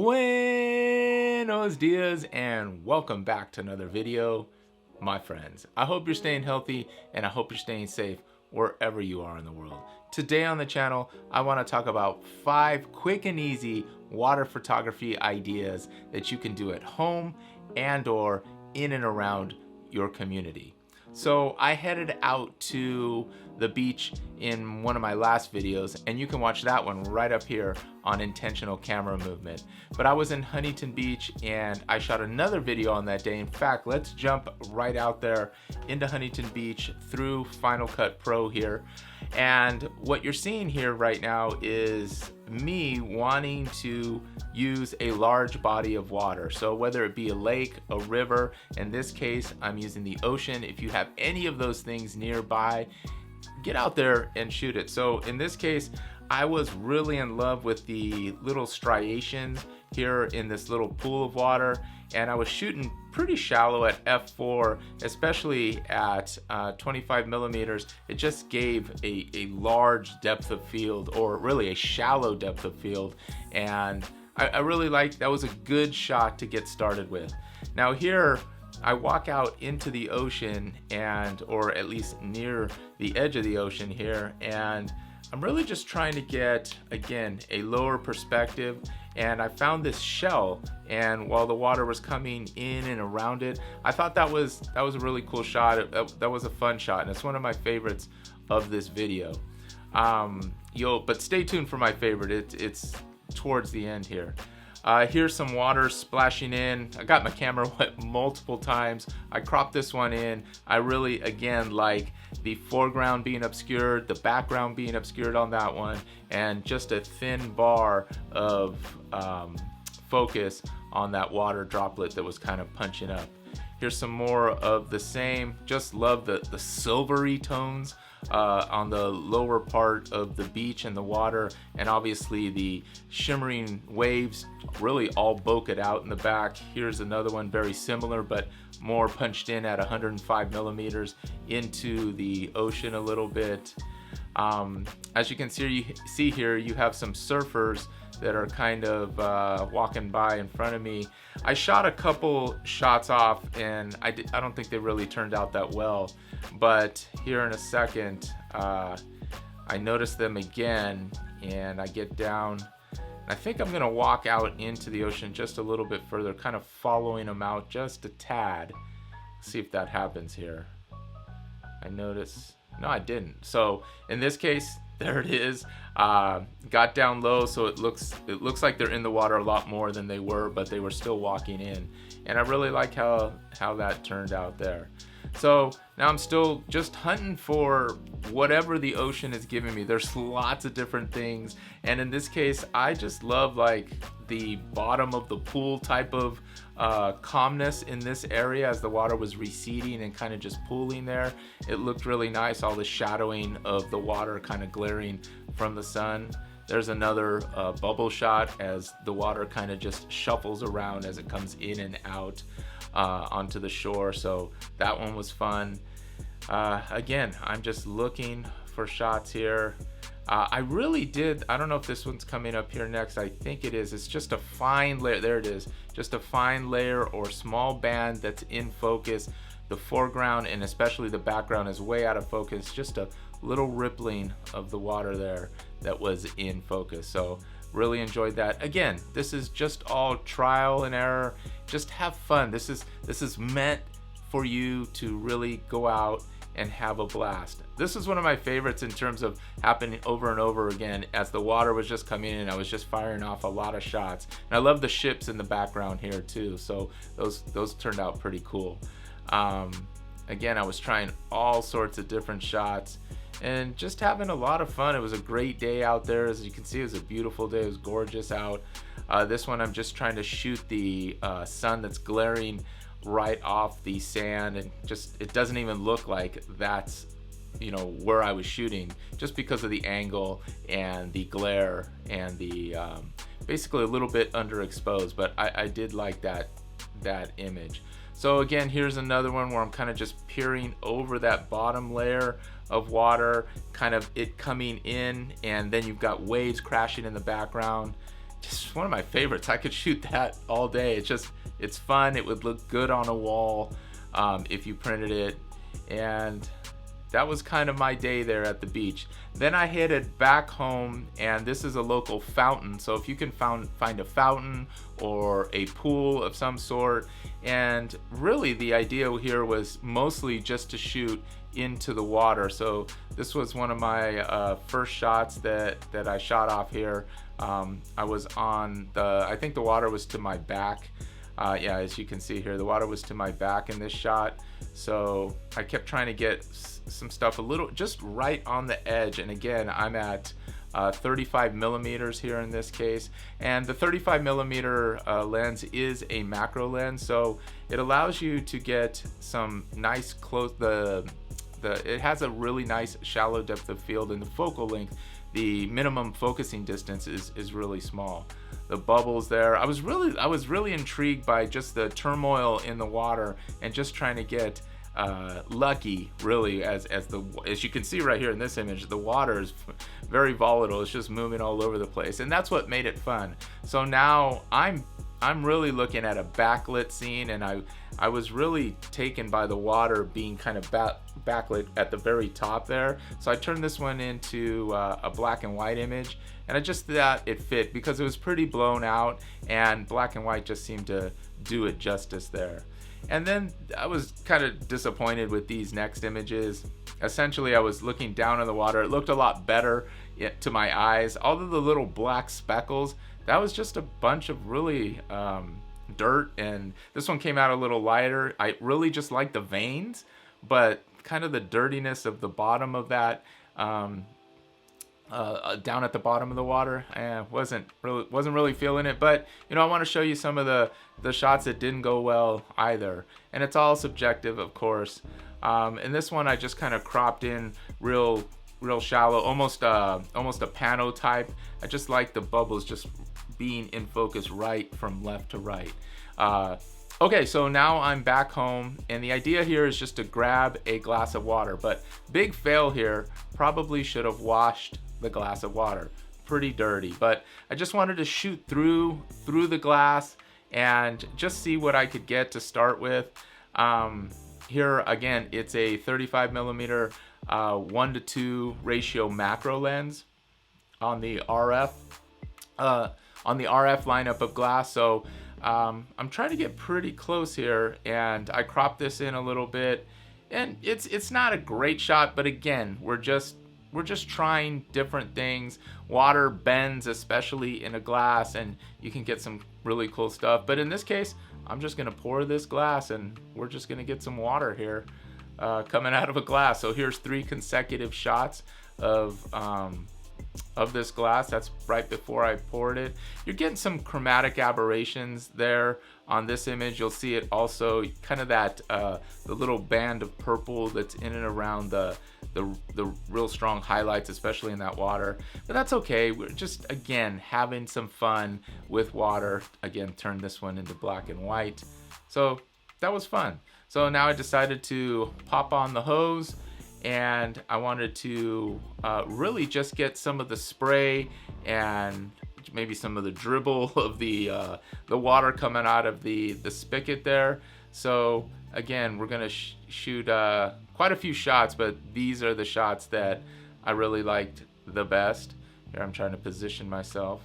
Buenos dias and welcome back to another video, my friends. I hope you're staying healthy and I hope you're staying safe wherever you are in the world. Today on the channel, I want to talk about 5 quick and easy water photography ideas that you can do at home and or in and around your community. So I headed out to the beach in one of my last videos, and you can watch that one right up here on intentional camera movement. But I was in Huntington Beach and I shot another video on that day. In fact, let's jump right out there into Huntington Beach through Final Cut Pro here. And what you're seeing here right now is me wanting to use a large body of water. So whether it be a lake, a river, in this case, I'm using the ocean. If you have any of those things nearby, get out there and shoot it. So in this case, I was really in love with the little striations here in this little pool of water, and I was shooting pretty shallow at f4, especially at 25 millimeters. It just gave a large depth of field, or really a shallow depth of field, and I really liked that. Was a good shot to get started with. Now here I walk out into the ocean, or at least near the edge of the ocean here, and I'm really just trying to get, again, a lower perspective. And I found this shell, and while the water was coming in and around it, I thought that was a really cool shot. That was a fun shot, and it's one of my favorites of this video. But stay tuned for my favorite. It's towards the end here. Here's some water splashing in. I got my camera wet multiple times. I cropped this one in. I really, again, like the foreground being obscured, the background being obscured on that one, and just a thin bar of focus on that water droplet that was kind of punching up. Here's some more of the same. Just love the silvery tones on the lower part of the beach and the water, and obviously the shimmering waves really all bokeh out in the back. Here's another one very similar, but more punched in at 105 millimeters into the ocean a little bit. As you can see here, you have some surfers that are kind of walking by in front of me. I shot a couple shots off, and I don't think they really turned out that well, but here in a second I notice them again, and I get down. I think I'm gonna walk out into the ocean just a little bit further, kind of following them out just a tad. See if that happens here. I notice, no, I didn't. So in this case, there it is. Got down low, so it looks like they're in the water a lot more than they were, but they were still walking in, and I really like how that turned out there. So now I'm still just hunting for whatever the ocean is giving me. There's lots of different things, and in this case, I just love like the bottom of the pool type of calmness in this area as the water was receding and kind of just pooling there. It looked really nice, all the shadowing of the water kind of glaring from the sun. There's another bubble shot as the water kind of just shuffles around as it comes in and out onto the shore. So that one was fun. Again, I'm just looking for shots here. I really did, I don't know if this one's coming up here next. I think it is. It's just a fine layer. There it is. Just a fine layer or small band that's in focus. The foreground and especially the background is way out of focus. Just a little rippling of the water there that was in focus. So really enjoyed that. Again, this is just all trial and error. Just have fun. This is meant for you to really go out and have a blast. This is one of my favorites in terms of happening over and over again. As the water was just coming in, I was just firing off a lot of shots. And I love the ships in the background here too. So those turned out pretty cool. Again, I was trying all sorts of different shots and just having a lot of fun. It was a great day out there. As you can see, it was a beautiful day. It was gorgeous out. This one, I'm just trying to shoot the sun that's glaring right off the sand, and just it doesn't even look like that's where I was shooting, just because of the angle and the glare and the basically a little bit underexposed. But I did like that image. So again, here's another one where I'm kind of just peering over that bottom layer of water, kind of it coming in, and then you've got waves crashing in the background. just one of my favorites. I could shoot that all day. It's fun. It would look good on a wall if you printed it. And that was kind of my day there at the beach. Then I headed back home, and this is a local fountain. So if you can find a fountain or a pool of some sort. And really the idea here was mostly just to shoot into the water. So this was one of my first shots that I shot off here. I was on I think the water was to my back. Yeah, as you can see here, the water was to my back in this shot. So I kept trying to get some stuff a little just right on the edge. And again, I'm at 35 millimeters here in this case, and the 35 millimeter lens is a macro lens, so it allows you to get some nice close. It has a really nice shallow depth of field, and the focal length, the minimum focusing distance is really small. The bubbles there, I was really intrigued by just the turmoil in the water and just trying to get lucky, really, as you can see right here in this image. The water is very volatile. It's just moving all over the place, and that's what made it fun. So now I'm really looking at a backlit scene, and I was really taken by the water being kind of backlit at the very top there. So I turned this one into a black and white image, and I just thought it fit because it was pretty blown out, and black and white just seemed to do it justice there. And then I was kind of disappointed with these next images. Essentially, I was looking down in the water. It looked a lot better to my eyes. All of the little black speckles, that was just a bunch of really dirt, and this one came out a little lighter. I really just like the veins, but kind of the dirtiness of the bottom of that down at the bottom of the water, wasn't really feeling it. But you know, I want to show you some of the shots that didn't go well either, and it's all subjective, of course. And this one I just kind of cropped in real shallow, almost a pano type. I just like the bubbles just being in focus right from left to right. Okay, so now I'm back home, and the idea here is just to grab a glass of water, but big fail here, probably should have washed the glass of water. Pretty dirty, but I just wanted to shoot through the glass and just see what I could get to start with. Here again, it's a 35 millimeter 1:2 ratio macro lens on the RF lineup of glass. So I'm trying to get pretty close here, and I cropped this in a little bit, and it's not a great shot, but again, we're just trying different things. Water bends, especially in a glass, and you can get some really cool stuff. But in this case, I'm just gonna pour this glass, and we're just gonna get some water here coming out of a glass. So here's 3 consecutive shots of this glass. That's right before I poured it. You're getting some chromatic aberrations there on this image. You'll see it also kind of that the little band of purple that's in and around the real strong highlights, especially in that water. But that's okay. We're just, again, having some fun with water. Again, turn this one into black and white. So that was fun. So now I decided to pop on the hose, and I wanted to really just get some of the spray and maybe some of the dribble of the water coming out of the spigot there. So again, we're gonna shoot quite a few shots, but these are the shots that I really liked the best. Here I'm trying to position myself.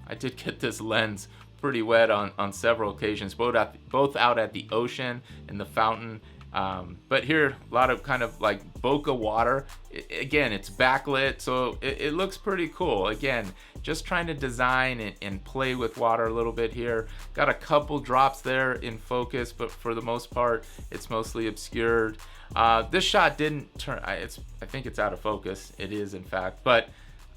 I did get this lens pretty wet on several occasions, both out at the ocean and the fountain. But here, a lot of kind of like bokeh water. Again, it's backlit, so it looks pretty cool. Again, just trying to design and play with water a little bit here. Got a couple drops there in focus, but for the most part, it's mostly obscured. This shot didn't turn, I think it's out of focus. It is, in fact, but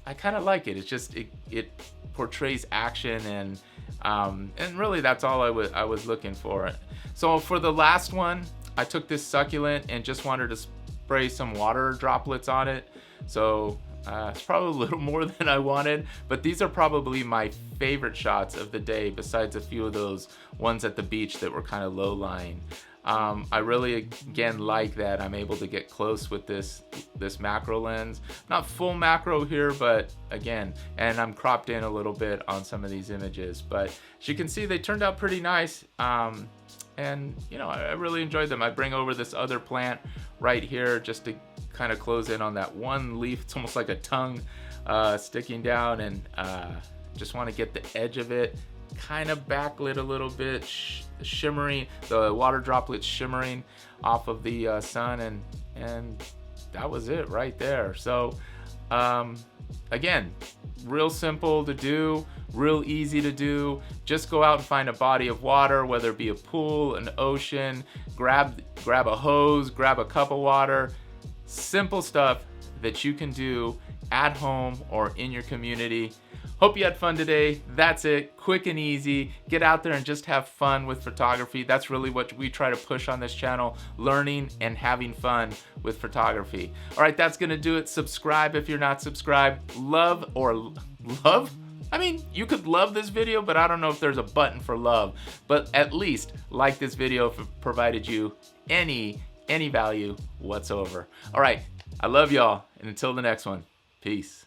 I kind of like it. It's just, it portrays action, and really that's all I was looking for. So for the last one, I took this succulent and just wanted to spray some water droplets on it. So it's probably a little more than I wanted, but these are probably my favorite shots of the day, besides a few of those ones at the beach that were kind of low-lying. I really, again, like that I'm able to get close with this macro lens. Not full macro here, but again, and I'm cropped in a little bit on some of these images. But as you can see, they turned out pretty nice. And you know, I really enjoyed them. I bring over this other plant right here just to kind of close in on that one leaf. It's almost like a tongue sticking down, and just want to get the edge of it kind of backlit a little bit, shimmering, the water droplets shimmering off of the sun, and that was it right there. So again, real simple to do, real easy to do. Just go out and find a body of water, whether it be a pool, an ocean, grab a hose, grab a cup of water. Simple stuff that you can do at home or in your community. Hope you had fun today. That's it. Quick and easy. Get out there and just have fun with photography. That's really what we try to push on this channel, learning and having fun with photography. All right, that's gonna do it. Subscribe if you're not subscribed. Love? I mean, you could love this video, but I don't know if there's a button for love. But at least like this video if it provided you any value whatsoever. All right, I love y'all, and until the next one, peace.